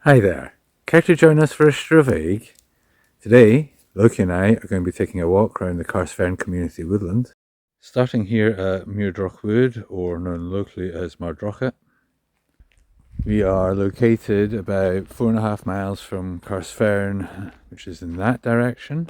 Hi there. Care to join us for a Stravaiging? Today, Loki and I are going to be taking a walk around the Carsphairn Community Woodland. Starting here at Muirdroch Wood, or known locally as Mardrocha. We are located about 4.5 miles from Carsphairn, which is in that direction.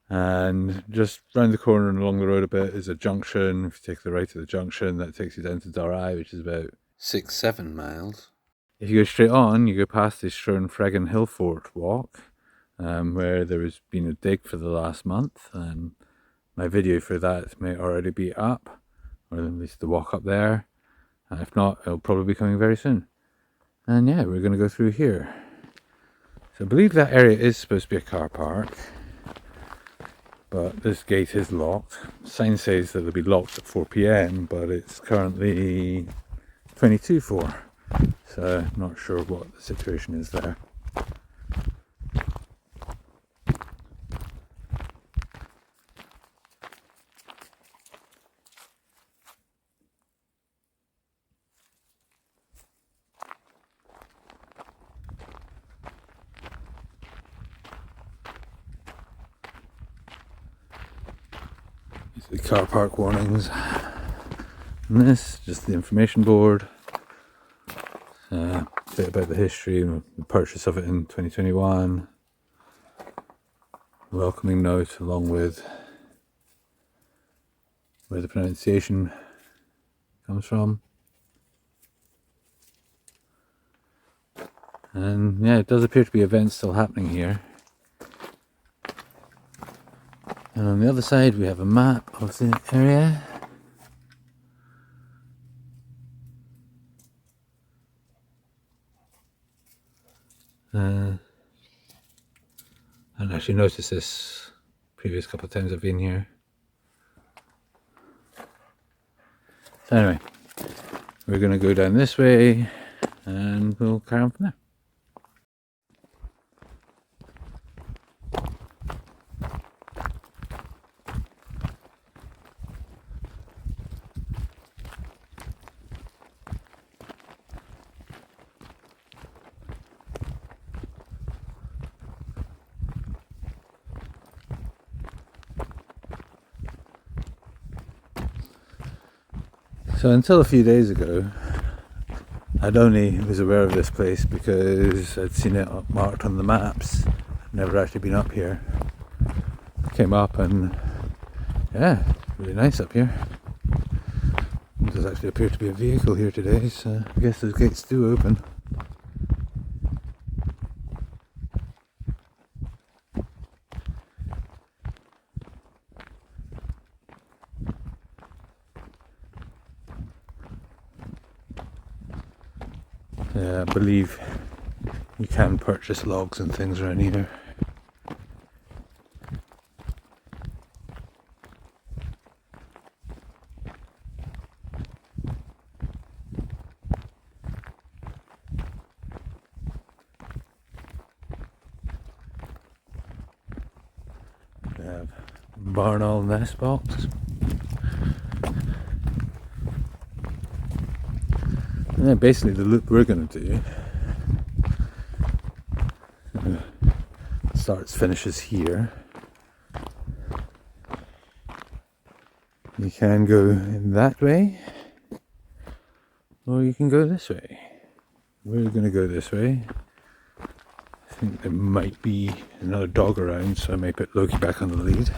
And just round the corner and along the road a bit is a junction. If you take the right at the junction, that takes you down to Dalry, which is about 6-7 miles. If you go straight on, you go past the Stravaiging Hill Fort walk, where there has been a dig for the last month, and my video for that may already be up, or at least the walk up there. If not, it'll probably be coming very soon. And yeah, we're going to go through here. So I believe that area is supposed to be a car park, but this gate is locked. The sign says that it'll be locked at 4 PM, but it's currently 22:04. So I'm not sure what the situation is there. These are the car park warnings. And this, just the information board. A bit about the history, the purchase of it in 2021. Welcoming note along with where the pronunciation comes from. And yeah, it does appear to be events still happening here. And on the other side we have a map of the area. I hadn't actually noticed this previous couple of times I've been here. So anyway, we're going to go down this way and we'll carry on from there. So until a few days ago, I'd only was aware of this place because I'd seen it marked on the maps. I'd never actually been up here. I came up and yeah, really nice up here. There does actually appear to be a vehicle here today, so I guess those gates do open. Yeah, I believe you can purchase logs and things around here. We have barn owl nest box. And then basically the loop we're going to do finishes here. You can go in that way, or you can go this way. We're going to go this way. I think there might be another dog around, so I may put Loki back on the lead.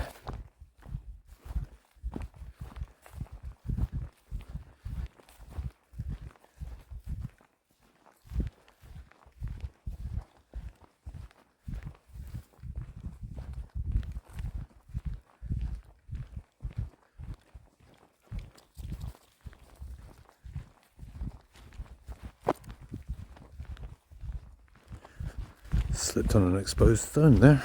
Slipped on an exposed stone there.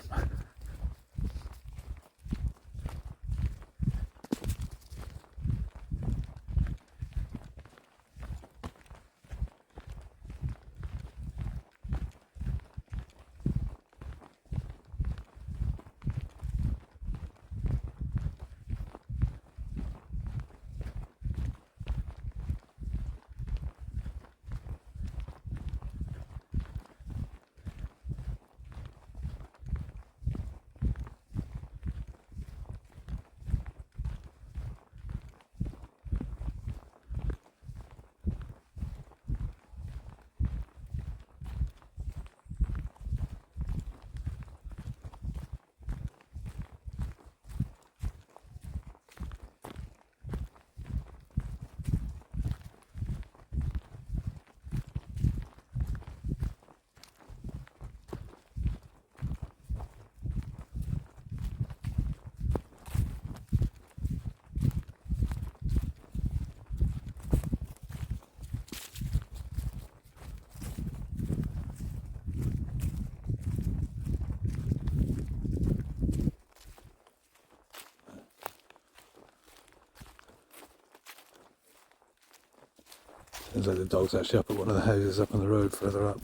Sounds like the dog's actually up at one of the houses up on the road further up.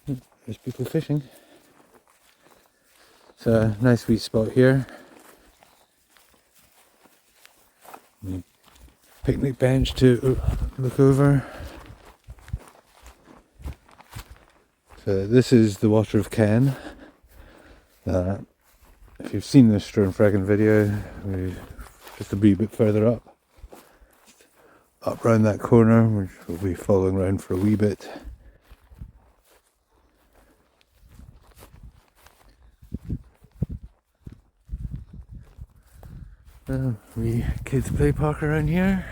There's people fishing. It's a nice wee spot here. Picnic bench to look over. So this is the Water of Ken. If you've seen this Stravaiging video, we're just a wee bit further up round that corner, which we'll be following around for a wee bit. Wee kids play park around here.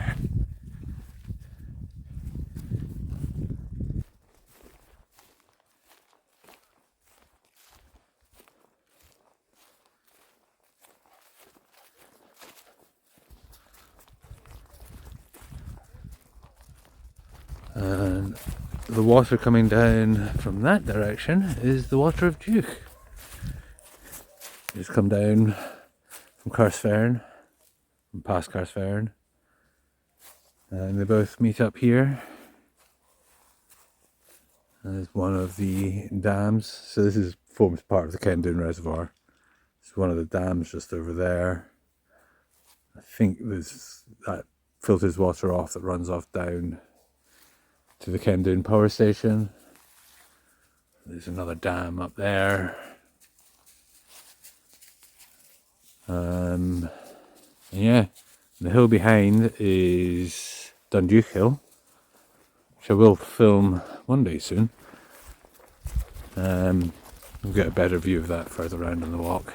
And the water coming down from that direction is the Water of Duke. It's come down from Carsphairn, from past Carsphairn, and they both meet up here. And there's one of the dams. So this forms part of the Kendon Reservoir. It's one of the dams just over there. I think that filters water off that runs off down to the Kendon power station. There's another dam up there. Yeah, the hill behind is Dunduke Hill, which I will film one day soon. We'll get a better view of that further around on the walk.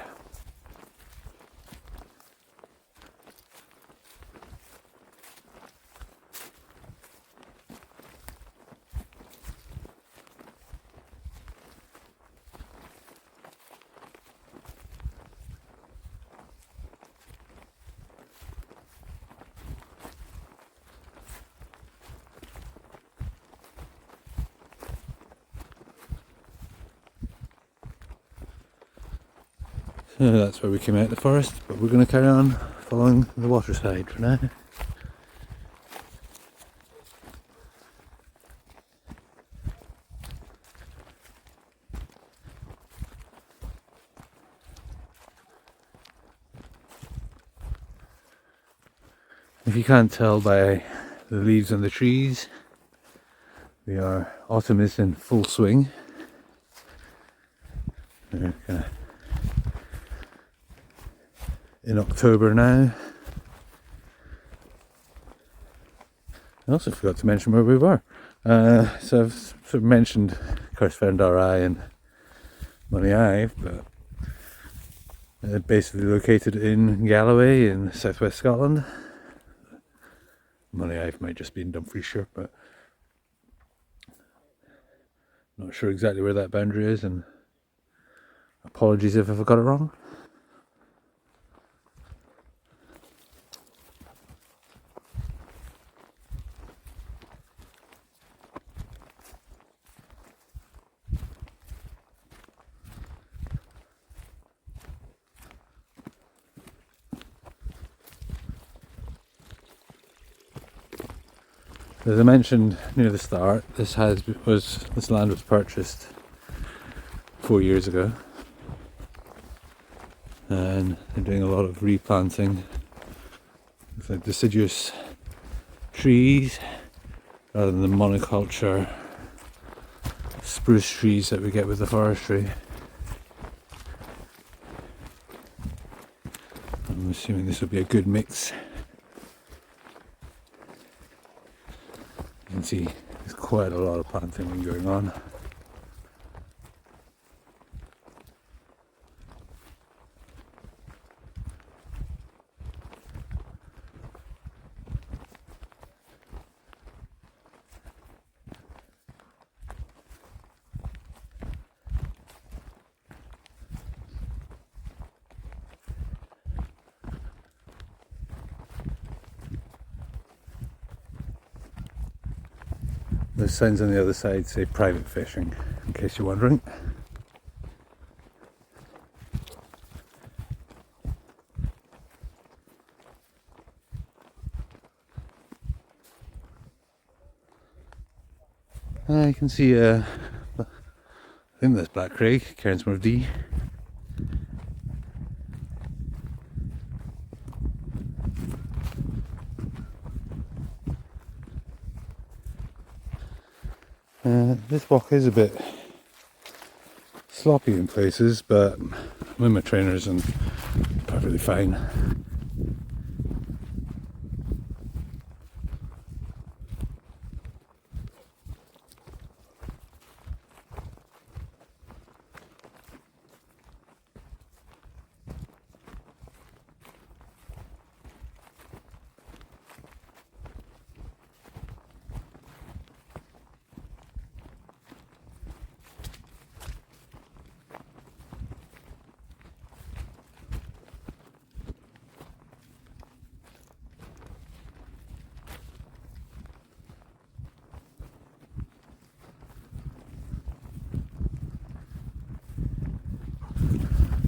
So that's where we came out of the forest, but we're going to carry on following the water side for now. If you can't tell by the leaves on the trees, autumn is in full swing. We're kind of in October now. I also forgot to mention where we were. So I've sort of mentioned Carsphairn, Dalry and Moniaive, but they're basically located in Galloway in southwest Scotland. Moniaive might just be in Dumfriesshire, but not sure exactly where that boundary is, and apologies if I've got it wrong. As I mentioned near the start, this land was purchased 4 years ago, and they're doing a lot of replanting with like deciduous trees rather than the monoculture spruce trees that we get with the forestry. I'm assuming this will be a good mix. You can see there's quite a lot of planting going on. The signs on the other side say private fishing, in case you're wondering. You can see, I think that's Black Craig, Cairnsmore D. This walk is a bit sloppy in places, but with my trainers and perfectly fine.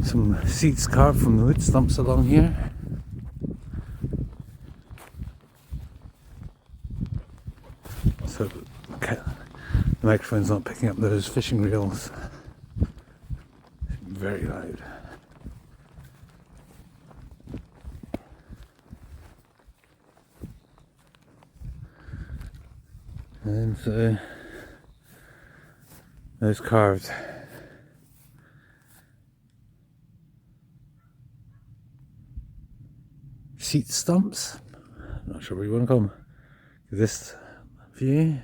Some seats carved from the wood stumps along here. So the microphone's not picking up those fishing reels. Very loud. And so those carved seat stumps. I'm not sure what you want to call them. This view,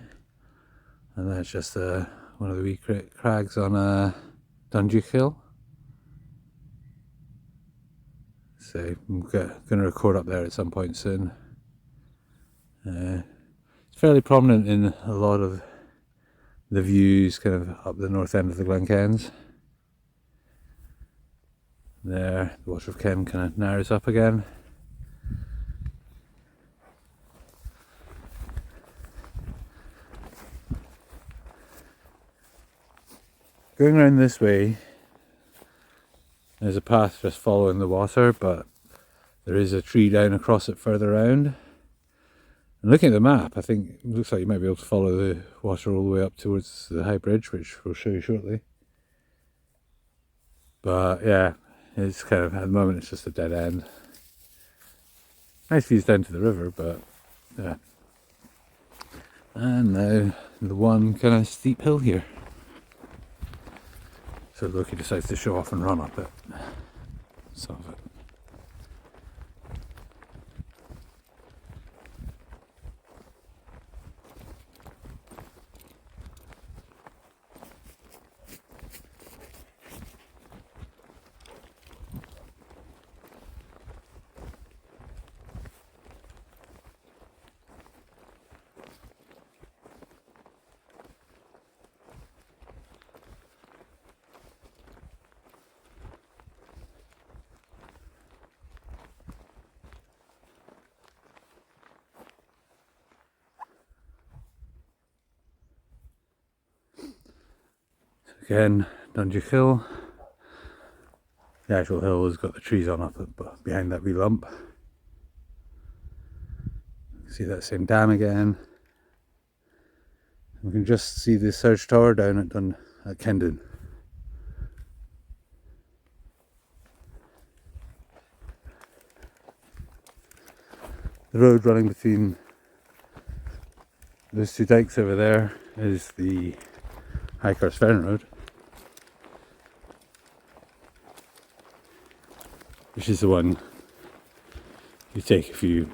and that's just one of the wee crags on Dunduke Hill. So I'm going to record up there at some point soon. It's fairly prominent in a lot of the views kind of up the north end of the Glenkens. There, the Water of Ken kind of narrows up again. Going around this way, there's a path just following the water, but there is a tree down across it further round. And looking at the map, I think it looks like you might be able to follow the water all the way up towards the high bridge, which we'll show you shortly. But yeah, it's kind of, at the moment it's just a dead end. Nice views down to the river, but yeah. And now the one kind of steep hill here. So Loki decides to show off and run up it. Some of it. Again, Dunduke Hill. The actual hill has got the trees on up behind that wee lump. See that same dam again. We can just see the surge tower down at Kendon. The road running between those two dikes over there is the High Carsphairn Road, which is the one you take if you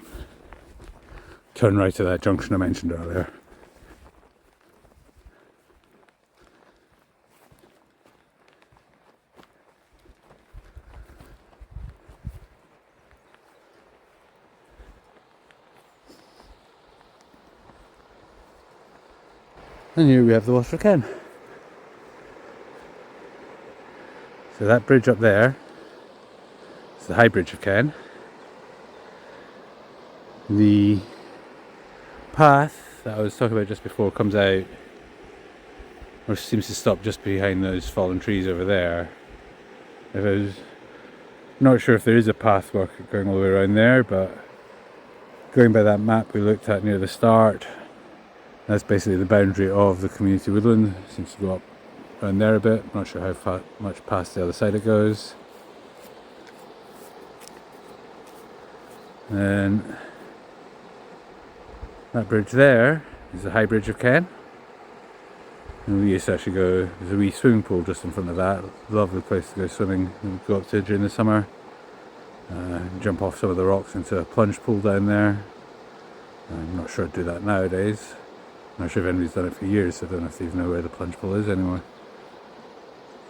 turn right to that junction I mentioned earlier. And here we have the Water of Ken. So that bridge up there is the High Bridge of Ken. The path that I was talking about just before comes out, or seems to stop just behind those fallen trees over there. If I was not sure if there is a path going all the way around there, but going by that map we looked at near the start, That's basically the boundary of the community woodland. It seems to go up around there a bit. I'm not sure how much past the other side it goes. And that bridge there is the High Bridge of Ken. And we used to actually go, there's a wee swimming pool just in front of that. Lovely place to go swimming and go up to during the summer. Jump off some of the rocks into a plunge pool down there. I'm not sure I'd do that nowadays. I'm not sure if anybody's done it for years, so I don't know if they even know where the plunge pool is anymore.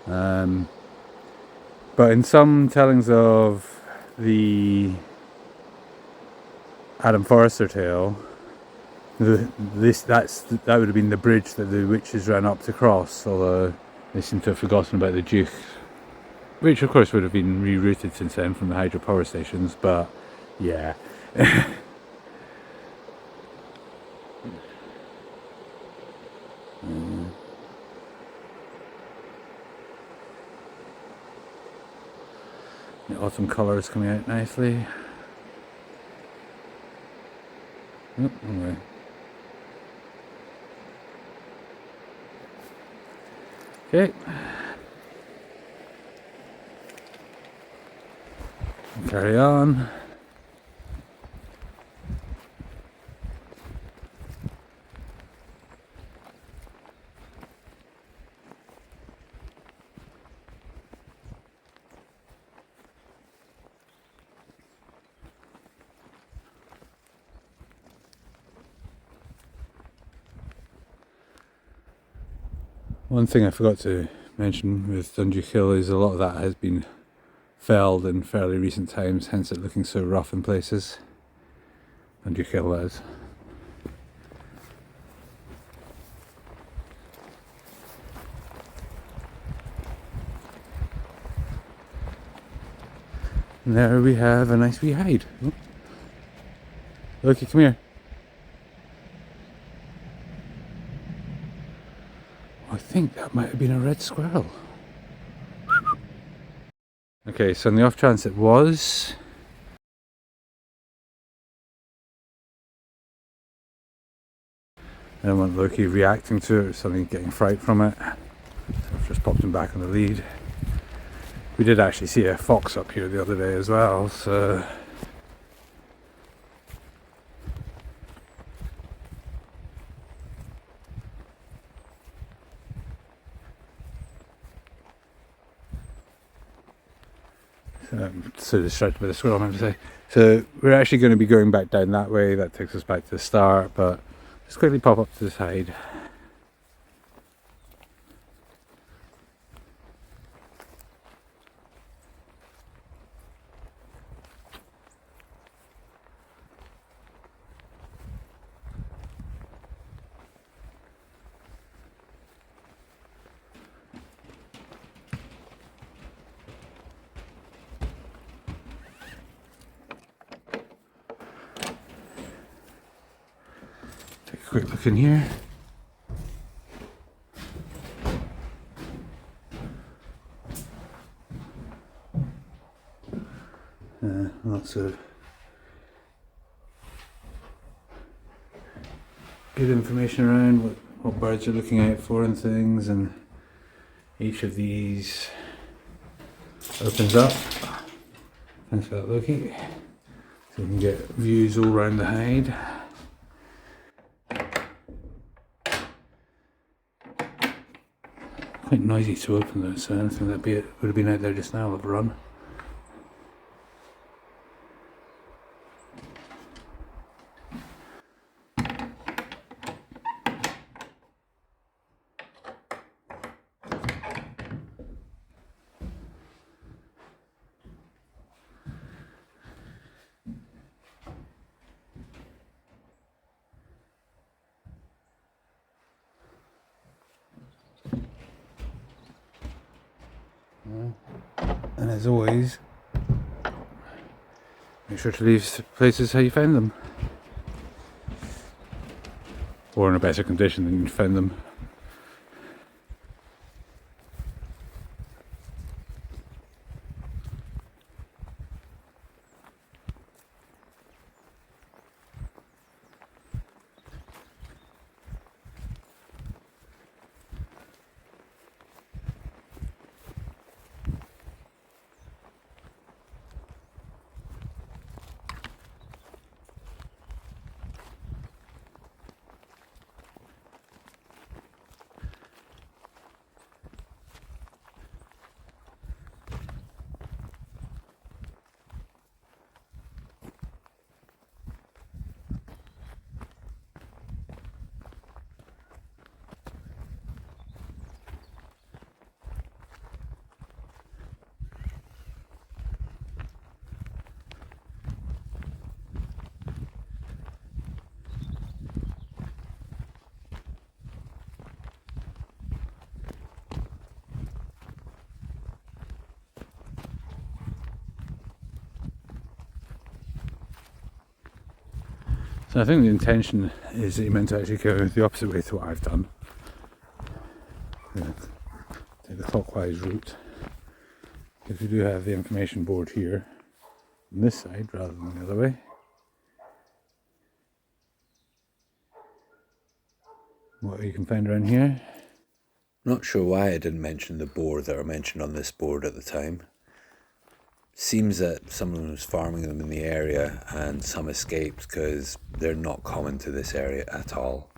But in some tellings of the Adam Forrester tale, that would have been the bridge that the witches ran up to cross, although they seem to have forgotten about the Duke, which of course would have been rerouted since then from the hydropower stations, but yeah. The autumn colours coming out nicely. Oh, anyway. Okay. Carry on. One thing I forgot to mention with Dunduke Hill is a lot of that has been felled in fairly recent times, hence it looking so rough in places. Dunduke Hill is. And there we have a nice wee hide. Oh. Loki, come here. I think that might have been a red squirrel. Okay, so on the off chance it was, I don't want Loki reacting to it or suddenly getting fright from it. So I've just popped him back on the lead. We did actually see a fox up here the other day as well, so so distracted by the squirrel, I meant to say. So we're actually going to be going back down that way. That takes us back to the start, but let's quickly pop up to the side. Take a quick look in here. Lots of good information around what birds are looking out for and things, and each of these opens up. Thanks for that, Loki. So you can get views all around the hide. Quite noisy to open though, so anything that would have been out there just now will have run. And as always, make sure to leave places how you found them, or in a better condition than you found them. So I think the intention is that you're meant to actually go the opposite way to what I've done. Take the clockwise route. Because we do have the information board here on this side rather than the other way. What you can find around here. Not sure why I didn't mention the boar that are mentioned on this board at the time. Seems that someone was farming them in the area and some escaped because they're not common to this area at all.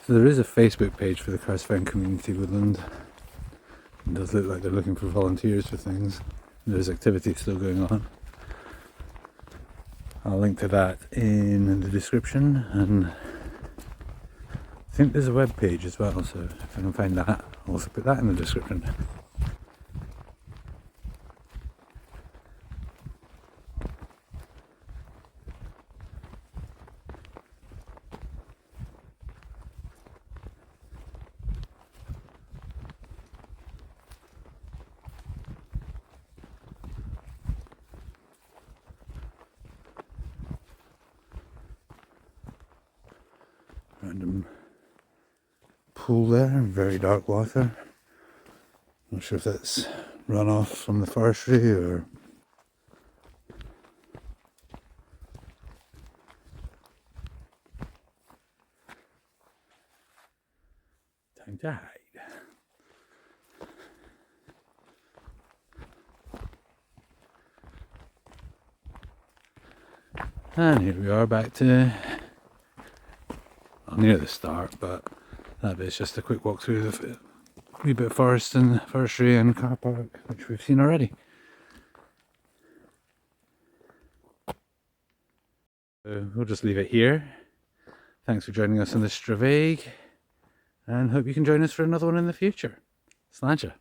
So there is a Facebook page for the Carsphairn Community Woodland. It does look like they're looking for volunteers for things. There's activity still going on. I'll link to that in the description, and I think there's a web page as well, so if I can find that, I'll also put that in the description. Random pool there, very dark water. Not sure if that's runoff from the forestry or... Time to hide. And here we are back to... near the start, but that bit's just a quick walk through the wee bit of forest and forestry and car park, which we've seen already. So we'll just leave it here. Thanks for joining us on this Stravaiging, and hope you can join us for another one in the future. Sláinte.